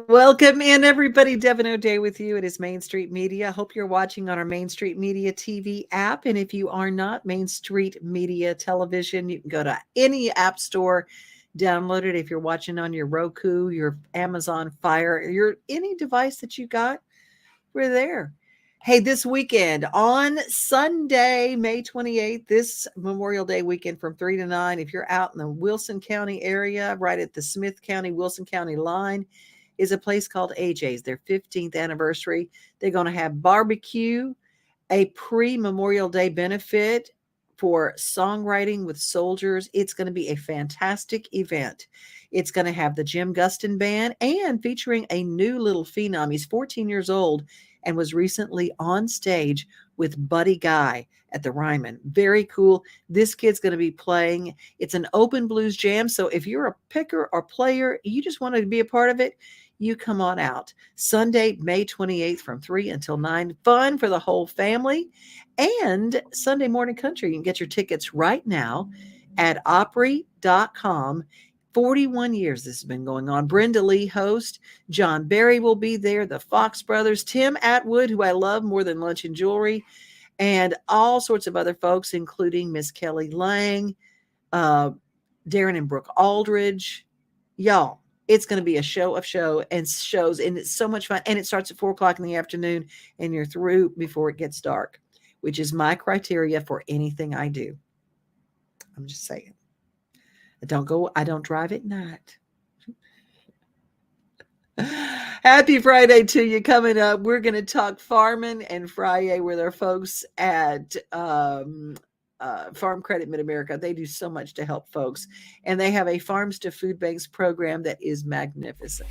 Welcome in, everybody. Devin O'Day with you. It is Main Street Media. I hope you're watching on our Main Street Media TV app. And if you are not, Main Street Media Television, you can go to any app store, download it. If you're watching on your Roku, your Amazon Fire, your any device that you got, we're there. Hey, this weekend on Sunday, May 28th, this Memorial Day weekend from 3 to 9, if you're out in the Wilson County area, right at the Smith County, Wilson County line, is a place called AJ's, their 15th anniversary. They're going to have barbecue, a pre-Memorial Day benefit for songwriting with soldiers. It's going to be a fantastic event. It's going to have the Jim Guston Band and featuring a new little phenom. He's 14 years old and was recently on stage with Buddy Guy at the Ryman. Very cool. This kid's going to be playing. It's an open blues jam. So if you're a picker or player, you just wanted to be a part of it, you come on out. Sunday, May 28th from 3 until 9. Fun for the whole family. And Sunday Morning Country. You can get your tickets right now at Opry.com. 41 years this has been going on. Brenda Lee host. John Barry will be there. The Fox Brothers. Tim Atwood, who I love more than lunch and jewelry. And all sorts of other folks, including Miss Kelly Lang, Darren and Brooke Aldridge. Y'all, it's going to be a show of shows, and it's so much fun. And it starts at 4 o'clock in the afternoon, and you're through before it gets dark, which is my criteria for anything I do. I'm just saying. I don't drive at night. Happy Friday to you. Coming up, we're going to talk Farmin FriYay with our folks at Farm Credit Mid-America. They do so much to help folks, and they have a Farms to Food Banks program that is magnificent.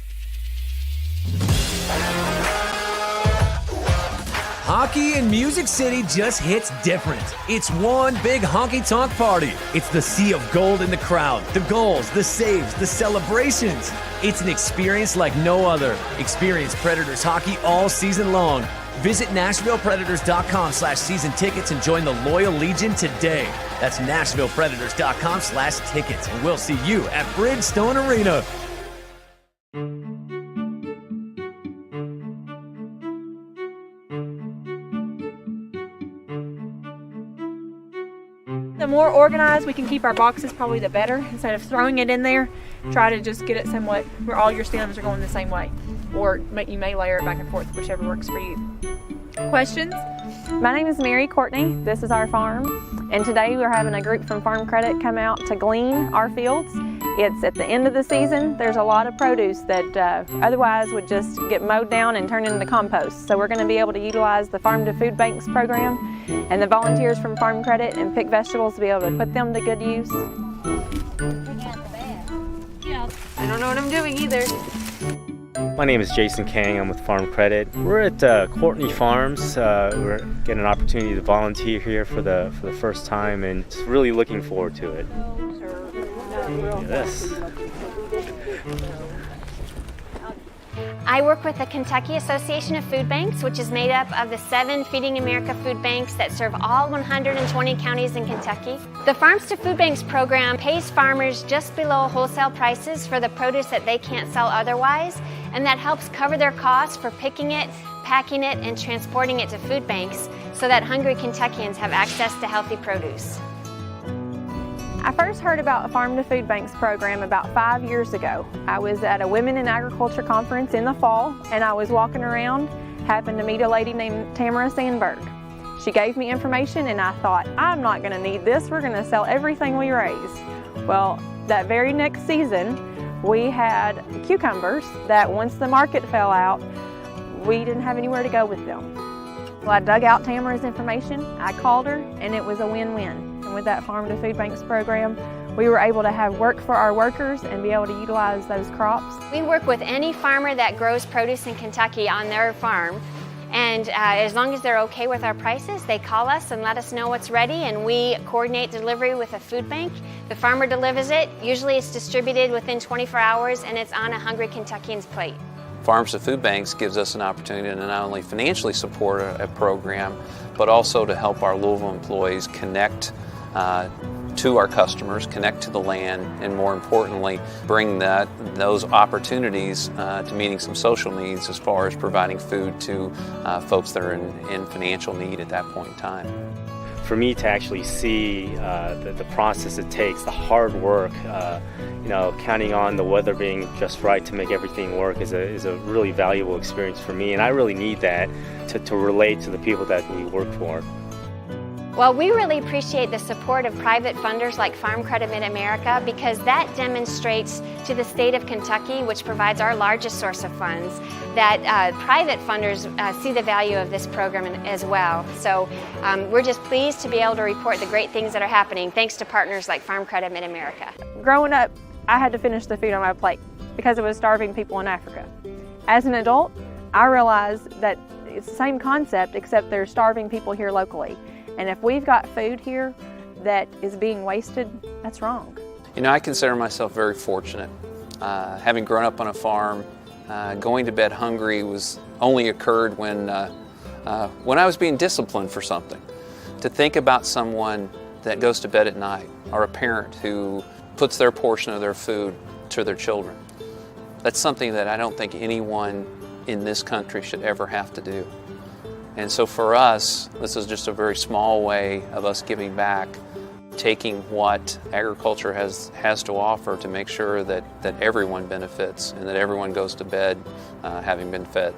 Hockey in Music City just hits different. It's one big honky-tonk party. It's the sea of gold in the crowd, the goals, the saves, the celebrations. It's an experience like no other. Experience Predators hockey all season long. Visit NashvillePredators.com/season tickets and join the Loyal Legion today. That's NashvillePredators.com/tickets, and we'll see you at Bridgestone Arena. The more organized we can keep our boxes, probably the better. Instead of throwing it in there, try to just get it somewhat where all your stems are going the same way. Or you may layer it back and forth, whichever works for you. Questions? My name is Mary Courtney. This is our farm. And today we're having a group from Farm Credit come out to glean our fields. It's at the end of the season. There's a lot of produce that otherwise would just get mowed down and turn into compost. So we're going to be able to utilize the Farm to Food Banks program and the volunteers from Farm Credit and pick vegetables to be able to put them to good use. I don't know what I'm doing either. My name is Jason Kang. I'm with Farm Credit. We're at Courtney Farms. We're getting an opportunity to volunteer here for the first time, and just really looking forward to it. Yes. I work with the Kentucky Association of Food Banks, which is made up of the 7 Feeding America food banks that serve all 120 counties in Kentucky. The Farms to Food Banks program pays farmers just below wholesale prices for the produce that they can't sell otherwise, and that helps cover their costs for picking it, packing it, and transporting it to food banks so that hungry Kentuckians have access to healthy produce. I first heard about a Farm to Food Banks program about 5 years ago. I was at a Women in Agriculture conference in the fall, and I was walking around, happened to meet a lady named Tamara Sandberg. She gave me information, and I thought, I'm not going to need this, we're going to sell everything we raise. Well, that very next season, we had cucumbers that once the market fell out, we didn't have anywhere to go with them. Well, I dug out Tamara's information, I called her, and it was a win-win. And with that Farm to Food Banks program, we were able to have work for our workers and be able to utilize those crops. We work with any farmer that grows produce in Kentucky on their farm, and as long as they're okay with our prices, they call us and let us know what's ready, and we coordinate delivery with a food bank. The farmer delivers it. Usually it's distributed within 24 hours, and it's on a hungry Kentuckian's plate. Farms to Food Banks gives us an opportunity to not only financially support a program, but also to help our Louisville employees connect to our customers, connect to the land, and more importantly, bring those opportunities to meeting some social needs as far as providing food to folks that are in financial need at that point in time. For me to actually see the process it takes, the hard work, counting on the weather being just right to make everything work is a really valuable experience for me, and I really need that to relate to the people that we work for. Well, we really appreciate the support of private funders like Farm Credit Mid-America, because that demonstrates to the state of Kentucky, which provides our largest source of funds, that private funders see the value of this program as well. So we're just pleased to be able to report the great things that are happening thanks to partners like Farm Credit Mid-America. Growing up, I had to finish the food on my plate because it was starving people in Africa. As an adult, I realized that it's the same concept except there's starving people here locally. And if we've got food here that is being wasted, that's wrong. You know, I consider myself very fortunate. Having grown up on a farm, going to bed hungry only occurred when I was being disciplined for something. To think about someone that goes to bed at night, or a parent who puts their portion of their food to their children, that's something that I don't think anyone in this country should ever have to do. And so for us, this is just a very small way of us giving back, taking what agriculture has to offer to make sure that everyone benefits and that everyone goes to bed having been fed.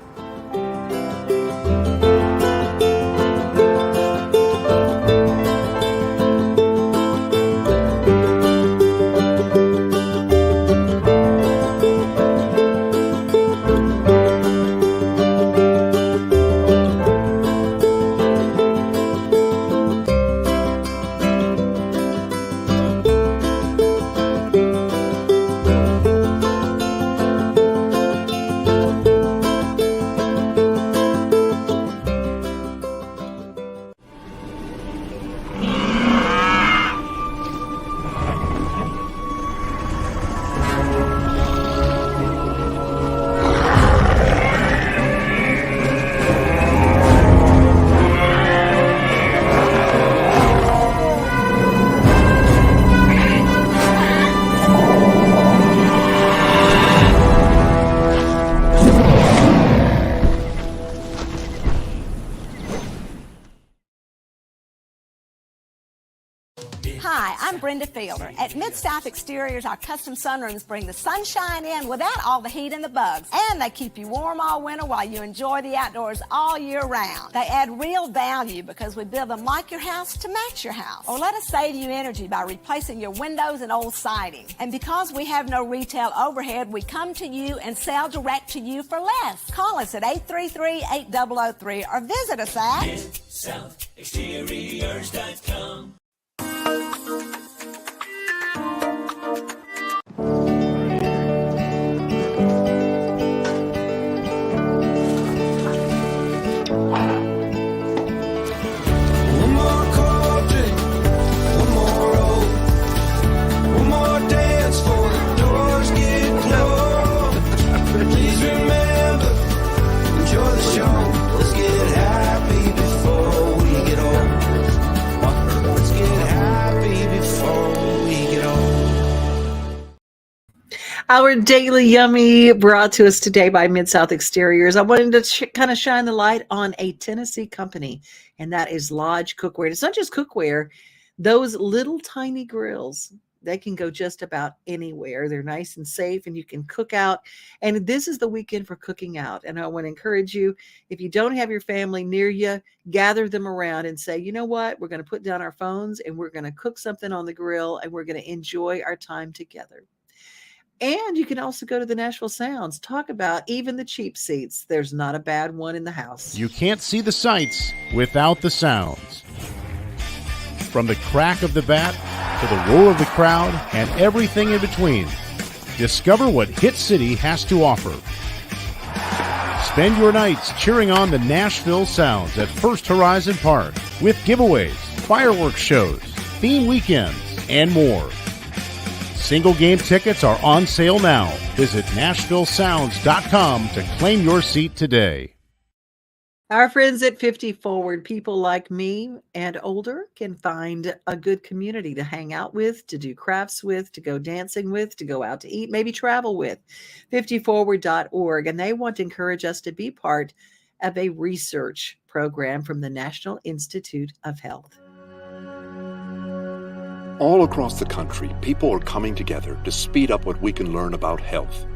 Hi, I'm Brenda Fielder. At Mid-South Exteriors, our custom sunrooms bring the sunshine in without all the heat and the bugs. And they keep you warm all winter while you enjoy the outdoors all year round. They add real value because we build them like your house to match your house. Or let us save you energy by replacing your windows and old siding. And because we have no retail overhead, we come to you and sell direct to you for less. Call us at 833-8003 or visit us at MidSouthExteriors.com. Let's get happy before we get old. Let's Our Daily Yummy brought to us today by Mid-South Exteriors. I wanted to kind of shine the light on a Tennessee company, and that is Lodge Cookware. And it's not just cookware. Those little tiny grills, they can go just about anywhere. They're nice and safe, and you can cook out. And this is the weekend for cooking out. And I want to encourage you, if you don't have your family near you, gather them around and say, you know what? We're going to put down our phones, and we're going to cook something on the grill, and we're going to enjoy our time together. And you can also go to the Nashville Sounds. Talk about even the cheap seats. There's not a bad one in the house. You can't see the sights without the sounds. From the crack of the bat to the roar of the crowd and everything in between, discover what Hit City has to offer. Spend your nights cheering on the Nashville Sounds at First Horizon Park with giveaways, fireworks shows, theme weekends, and more. Single game tickets are on sale now. Visit NashvilleSounds.com to claim your seat today. Our friends at 50 Forward, people like me and older, can find a good community to hang out with, to do crafts with, to go dancing with, to go out to eat, maybe travel with. 50forward.org. And they want to encourage us to be part of a research program from the National Institute of Health. All across the country, people are coming together to speed up what we can learn about health.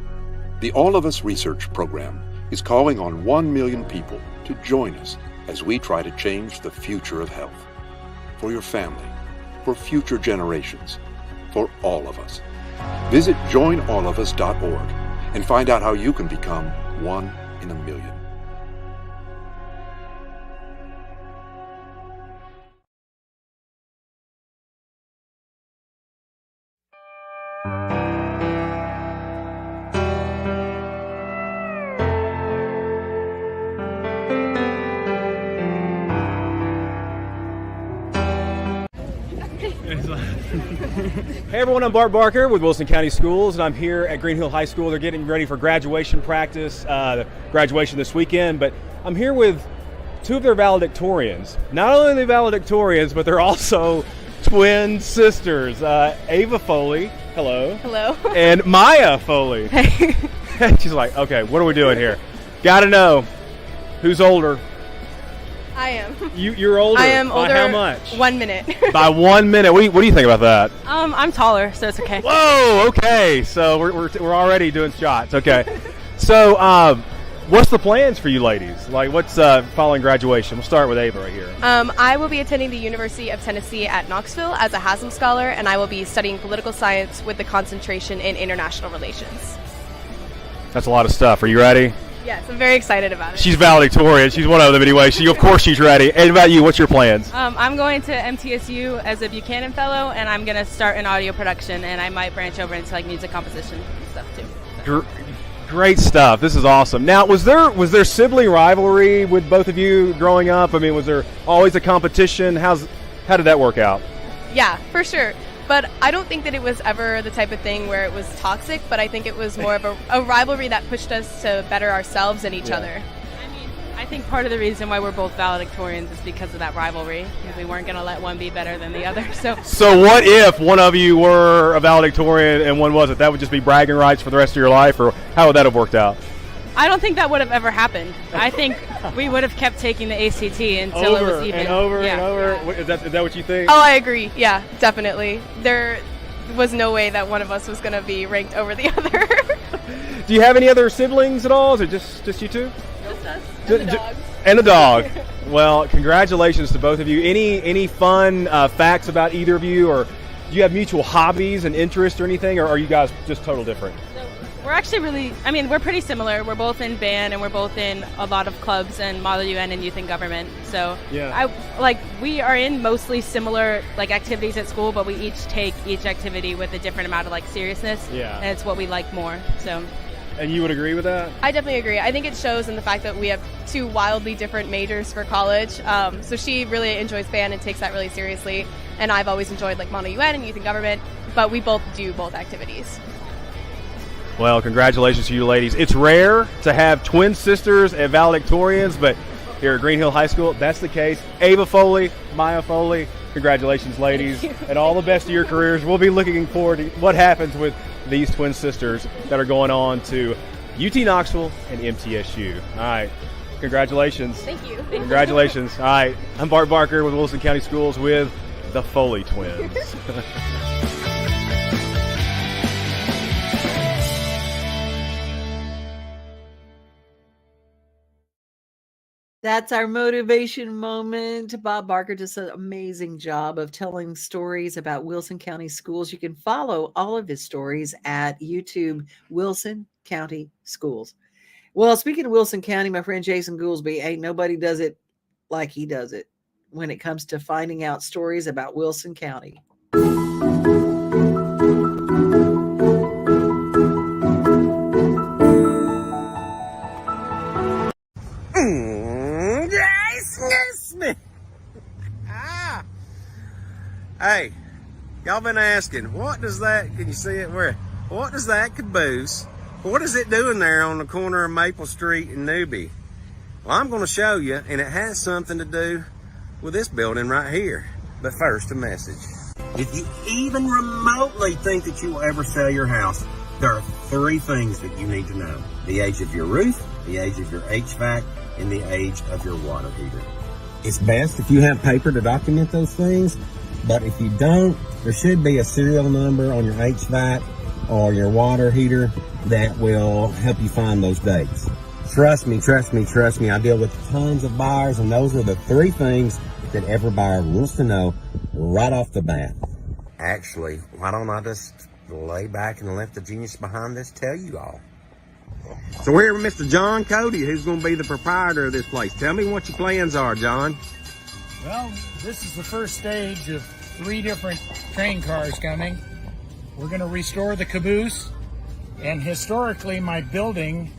The All of Us Research Program is calling on 1 million people to join us as we try to change the future of health. For your family, for future generations, for all of us. Visit joinallofus.org and find out how you can become 1 in a million. Hey everyone, I'm Bart Barker with Wilson County Schools, and I'm here at Green Hill High School. They're getting ready for graduation practice, graduation this weekend, but I'm here with two of their valedictorians. Not only are they valedictorians, but they're also twin sisters. Ava Foley, hello. Hello. And Maya Foley. Hey. She's like, okay, what are we doing here? Gotta know, who's older? I am. You're older. I am older. By how much? 1 minute. By 1 minute. What do you think about that? I'm taller, so it's okay. Whoa. Okay. So we're already doing shots. Okay. So what's the plans for you ladies? Like, what's following graduation? We'll start with Ava right here. I will be attending the University of Tennessee at Knoxville as a Haslam Scholar, and I will be studying political science with the concentration in international relations. That's a lot of stuff. Are you ready? Yes, I'm very excited about it. She's valedictorian. She's one of them anyway. Of course she's ready. And about you, what's your plans? I'm going to MTSU as a Buchanan Fellow, and I'm going to start in audio production, and I might branch over into like music composition and stuff too. So. Great stuff. This is awesome. Now, was there sibling rivalry with both of you growing up? I mean, was there always a competition? How did that work out? Yeah, for sure. But I don't think that it was ever the type of thing where it was toxic, but I think it was more of a rivalry that pushed us to better ourselves and each other. I mean, I think part of the reason why we're both valedictorians is because of that rivalry, because we weren't going to let one be better than the other. So what if one of you were a valedictorian and one wasn't? That would just be bragging rights for the rest of your life, or how would that have worked out? I don't think that would have ever happened. I think we would have kept taking the ACT until it was even. Over and over. Is that what you think? Oh, I agree. Yeah, definitely. There was no way that one of us was going to be ranked over the other. Do you have any other siblings at all? Is it just you two? Just us. And the dog. And the dog. Well, congratulations to both of you. Any fun facts about either of you, or do you have mutual hobbies and interests or anything, or are you guys just total different? We're actually we're pretty similar. We're both in band and we're both in a lot of clubs and Model UN and Youth in Government. So yeah. We are in mostly similar activities at school, but we each take each activity with a different amount of seriousness. Yeah. And it's what we like more. So. And you would agree with that? I definitely agree. I think it shows in the fact that we have two wildly different majors for college. So she really enjoys band and takes that really seriously. And I've always enjoyed Model UN and Youth in Government, but we both do both activities. Well, congratulations to you ladies. It's rare to have twin sisters and valedictorians, but here at Green Hill High School, that's the case. Ava Foley, Maya Foley, congratulations ladies, and all the best to your careers. We'll be looking forward to what happens with these twin sisters that are going on to UT Knoxville and MTSU. All right. Congratulations. Thank you. Congratulations. All right. I'm Bart Barker with Wilson County Schools with the Foley twins. That's our motivation moment. Bob Barker does an amazing job of telling stories about Wilson County Schools. You can follow all of his stories at YouTube, Wilson County Schools. Well, speaking of Wilson County, my friend Jason Goolesby, ain't nobody does it like he does it when it comes to finding out stories about Wilson County. Hey, y'all been asking, what does that, can you see it where, what does that caboose, what is it doing there on the corner of Maple Street and Newby? Well, I'm going to show you, and it has something to do with this building right here. But first, a message. If you even remotely think that you will ever sell your house, there are 3 things that you need to know. The age of your roof, the age of your HVAC, and the age of your water heater. It's best if you have paper to document those things, but if you don't, there should be a serial number on your HVAC or your water heater that will help you find those dates. Trust me, trust me, trust me. I deal with tons of buyers, and those are the 3 things that every buyer wants to know right off the bat. Actually, why don't I just lay back and let the genius behind this tell you all? So we're here with Mr. John Cody, who's going to be the proprietor of this place. Tell me what your plans are, John. Well, this is the first stage of 3 different train cars coming. We're going to restore the caboose, and historically my building,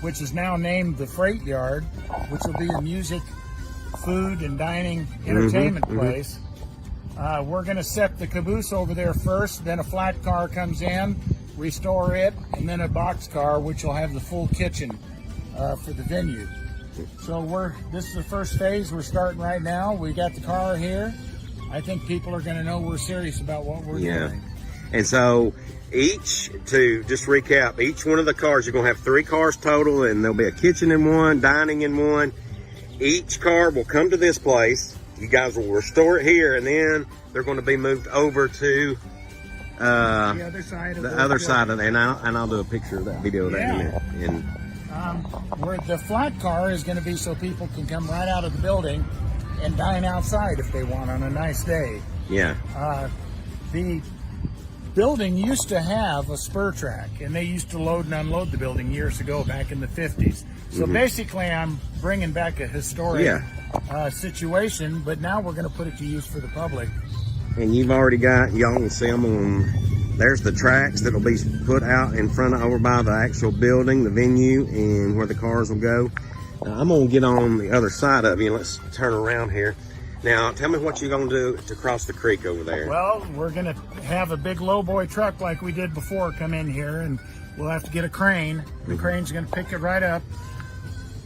which is now named the Freight Yard, which will be a music, food, and dining entertainment place. We're going to set the caboose over there first, then a flat car comes in, restore it, and then a box car, which will have the full kitchen for the venue. So this is the first phase. We're starting right now. We got the car here. I think people are going to know we're serious about what we're doing. And so to just recap, each one of the cars, you're going to have 3 cars total, and there'll be a kitchen in one, dining in one. Each car will come to this place. You guys will restore it here, and then they're going to be moved over to the other side of it. And I'll do a picture of that video of that in a minute. And where the flat car is going to be so people can come right out of the building and dine outside if they want on a nice day. Yeah. The building used to have a spur track, and they used to load and unload the building years ago, back in the 50s. So basically I'm bringing back a historic situation, but now we're going to put it to use for the public. And you've already got, y'all can see them on, there's the tracks that'll be put out in front of, over by the actual building, the venue, and where the cars will go. Now, I'm going to get on the other side of you. Let's turn around here. Now, tell me what you're going to do to cross the creek over there. Well, we're going to have a big lowboy truck like we did before come in here, and we'll have to get a crane. The crane's going to pick it right up.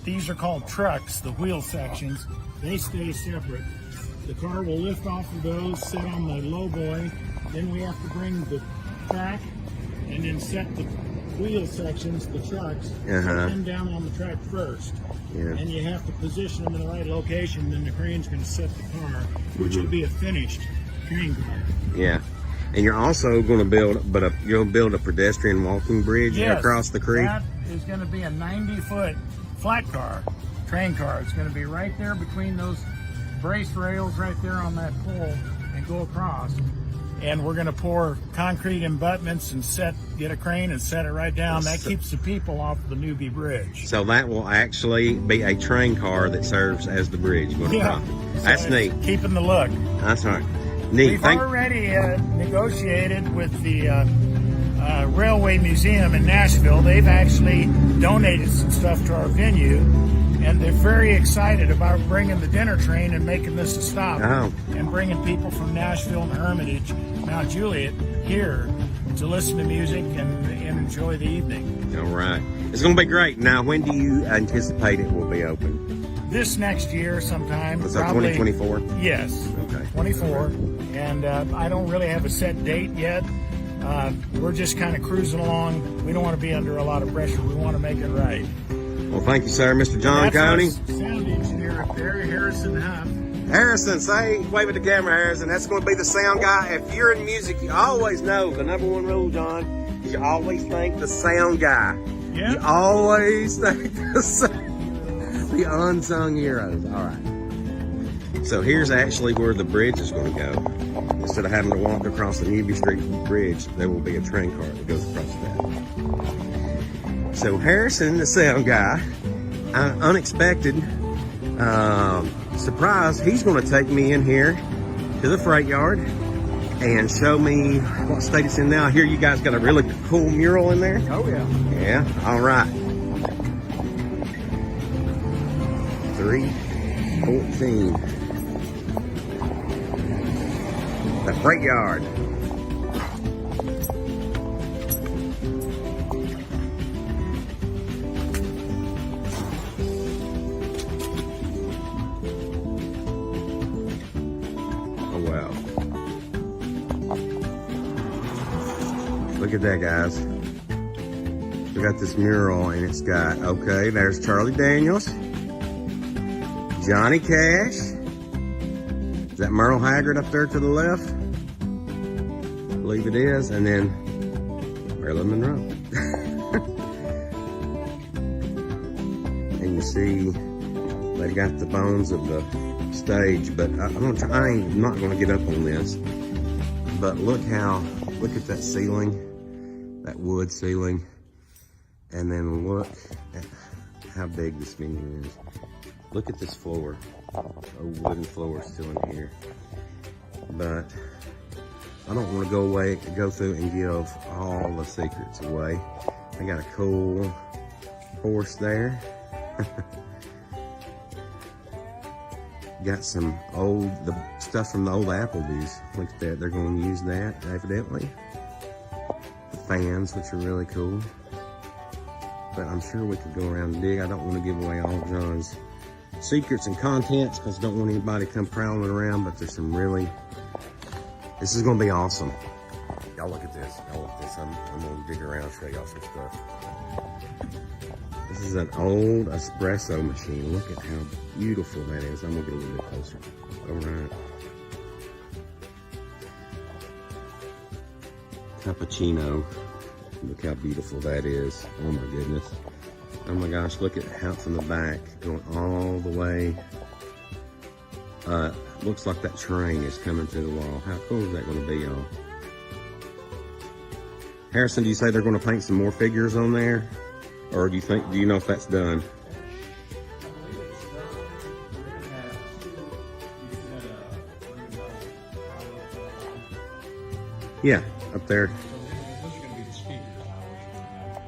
These are called trucks, the wheel sections. They stay separate. The car will lift off of those, sit on the lowboy. Then we have to bring the track and then set the wheel sections, the trucks, set them down on the track first. And you have to position them in the right location, then the crane's going to set the car, which will be a finished train car. Yeah. And you're also going to build, you'll build a pedestrian walking bridge across the creek? That is going to be a 90-foot flat car, train car. It's going to be right there between those brace rails right there on that pole and go across. And we're going to pour concrete embutments and get a crane and set it right down. That keeps the people off the Newby Bridge. So that will actually be a train car that serves as the bridge. That's neat. Keeping the look. That's right. Neat. We've already negotiated with the Railway Museum in Nashville. They've actually donated some stuff to our venue, and they're very excited about bringing the dinner train and making this a stop and bringing people from Nashville and Hermitage, Mount Juliet here to listen to music and enjoy the evening. All right. It's going to be great. Now, when do you anticipate it will be open? This next year sometime. So 2024? Yes. Okay. 24. And I don't really have a set date yet, We're just kind of cruising along. We don't want to be under a lot of pressure. We want to make it right. Well, thank you, sir, Mr. John Coney. Sound engineer up there, Harrison Huff. Harrison, wave at the camera, Harrison. That's going to be the sound guy. If you're in music, you always know the number one rule, John, is you always think the sound guy. Yeah. You always think the unsung heroes. All right. So here's actually where the bridge is going to go. Instead of having to walk across the Newby Street Bridge, there will be a train car that goes across that. So Harrison, the sound guy, unexpected surprise, he's going to take me in here to the freight yard and show me what state it's in now. I hear you guys got a really cool mural in there. Oh, yeah. Yeah, all right. 314. The freight yard. Oh, wow. Look at that, guys. We got this mural and it's got, okay, there's Charlie Daniels, Johnny Cash. Is that Merle Haggard up there to the left? I believe it is. And then Marilyn Monroe. And you see they got the bones of the stage, but I'm not going to get up on this. But look at that ceiling, that wood ceiling. And then look at how big this venue is. Look at this floor. A wooden floor still in here. But I don't want to go through and give all the secrets away. I got a cool horse there. Got some the stuff from the old Applebee's. Look at that, they're going to use that, evidently. The fans, which are really cool. But I'm sure we could go around and dig. I don't want to give away all John's secrets and contents because I don't want anybody to come prowling around, but there's some this is going to be awesome. Y'all look at this. Y'all look at this. I'm going to dig around and show y'all some stuff. This is an old espresso machine. Look at how beautiful that is. I'm going to get a little bit closer. All right. Cappuccino. Look how beautiful that is. Oh my goodness. Oh my gosh, look at how from the back, going all the way. Looks like that train is coming through the wall. How cool is that going to be, y'all? Harrison, do you say they're going to paint some more figures on there? Or do you know if that's done? Yeah, up there.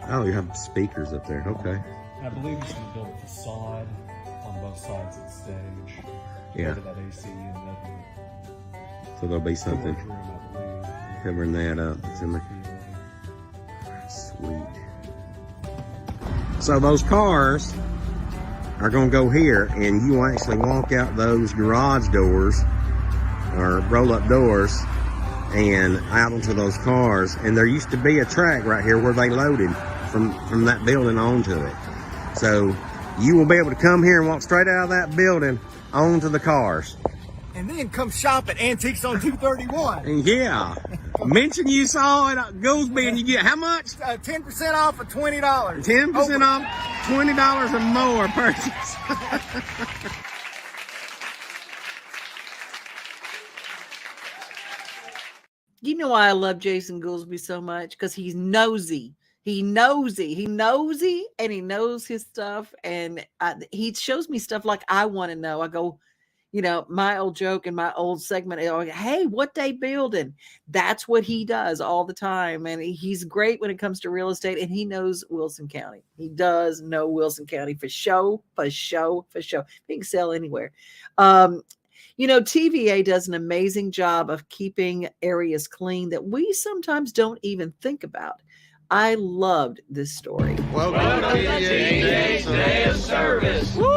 Oh, you have speakers up there. Okay. I believe he's going to build a facade on both sides of the stage. Yeah. That AC and so there'll be something covering that up. Sweet. So those cars are going to go here, and you will actually walk out those garage doors or roll-up doors and out into those cars. And there used to be a track right here where they loaded from that building onto it. So you will be able to come here and walk straight out of that building onto the cars. And then come shop at Antiques on 231. And yeah. Mention you saw it at Goolesby and you get how much? 10% off of $20. 10% off, $20 or more purchase. You know why I love Jason Goolesby so much? Because he's nosy. He nosy, and he knows his stuff. And he shows me stuff like I want to know. I go, my old joke in my old segment, hey, what they building? That's what he does all the time. And he's great when it comes to real estate. And he knows Wilson County. He does know Wilson County for show. He can sell anywhere. TVA does an amazing job of keeping areas clean that we sometimes don't even think about. I loved this story. Welcome to TVA Day of Service. Woo!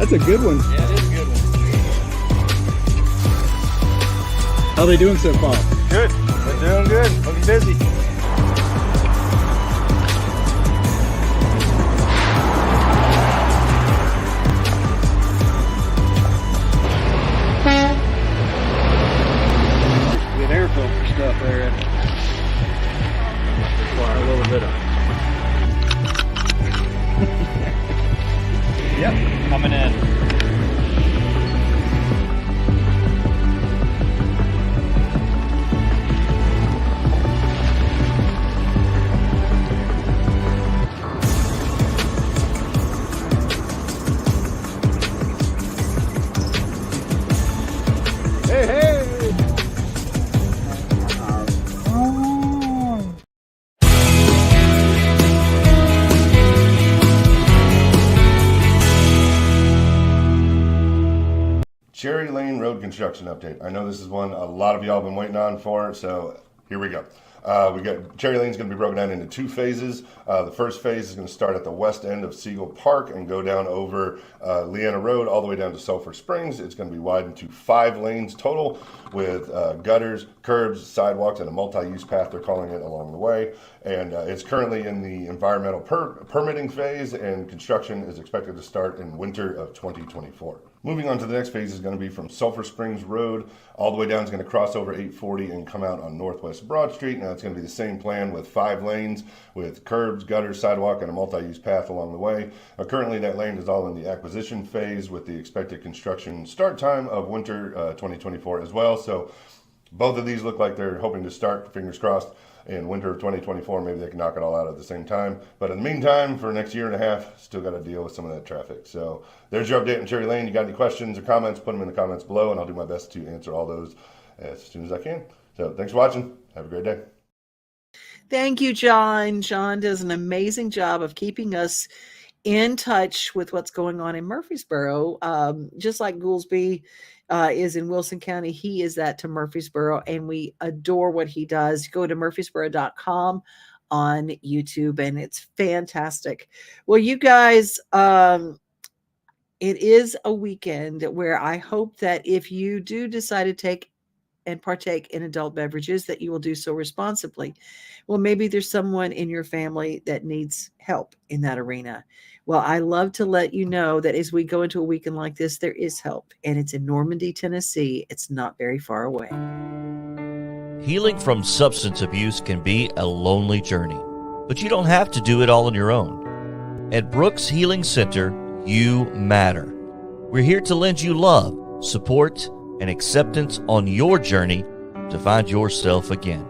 That's a good one. Yeah, it is a good one. How are they doing so far? Good. They're doing good. Looking busy. Good air filter stuff there. Require a little bit of. Yep, coming in. Hey, hey! Cherry Lane Road construction update. I know this is one a lot of y'all been waiting on for, so here we go. We got Cherry Lane's going to be broken down into 2 phases. The first phase is going to start at the west end of Siegel Park and go down over Leanna Road all the way down to Sulphur Springs. It's going to be widened to 5 lanes total with gutters, curbs, sidewalks, and a multi-use path, they're calling it, along the way. And it's currently in the environmental permitting phase, and construction is expected to start in winter of 2024. Moving on to the next phase is going to be from Sulphur Springs Road all the way down. It's going to cross over 840 and come out on Northwest Broad Street. Now it's going to be the same plan with 5 lanes with curbs, gutters, sidewalk, and a multi-use path along the way. Currently that lane is all in the acquisition phase with the expected construction start time of winter 2024 as well. So both of these look like they're hoping to start, fingers crossed, in winter of 2024. Maybe they can knock it all out at the same time. But in the meantime, for the next year and a half, still got to deal with some of that traffic. So there's your update on Cherry Lane. You got any questions or comments, put them in the comments below, and I'll do my best to answer all those as soon as I can. So thanks for watching. Have a great day. Thank you, John. John does an amazing job of keeping us in touch with what's going on in Murfreesboro. Just like Goolesby is in Wilson County, he is that to Murfreesboro, and we adore what he does. Go to murfreesboro.com on YouTube, and it's fantastic. Well, you guys, it is a weekend where I hope that if you do decide to take and partake in adult beverages, that you will do so responsibly. Well, maybe there's someone in your family that needs help in that arena. Well, I love to let you know that as we go into a weekend like this, there is help, and it's in Normandy, Tennessee. It's not very far away. Healing from substance abuse can be a lonely journey, but you don't have to do it all on your own. At Brooks Healing Center, you matter. We're here to lend you love, support, and acceptance on your journey to find yourself again.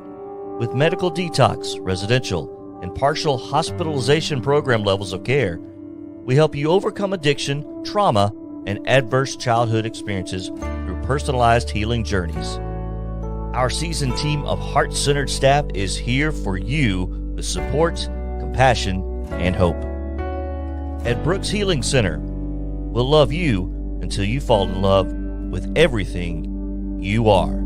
With medical detox, residential, and partial hospitalization program levels of care, we help you overcome addiction, trauma, and adverse childhood experiences through personalized healing journeys. Our seasoned team of heart-centered staff is here for you with support, compassion, and hope. At Brooks Healing Center, we'll love you until you fall in love with everything you are.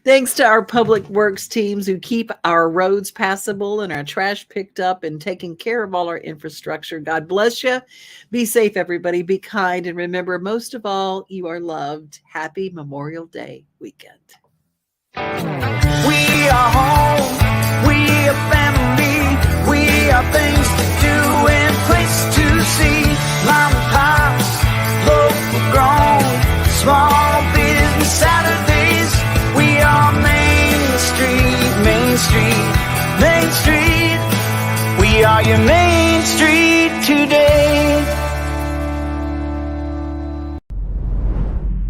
Thanks to our public works teams who keep our roads passable and our trash picked up and taking care of all our infrastructure. God bless you. Be safe, everybody. Be kind. And remember, most of all, you are loved. Happy Memorial Day weekend. We are home. We are family. We are things to do and place to see. Mom and pops, local grown, small business Saturdays. you make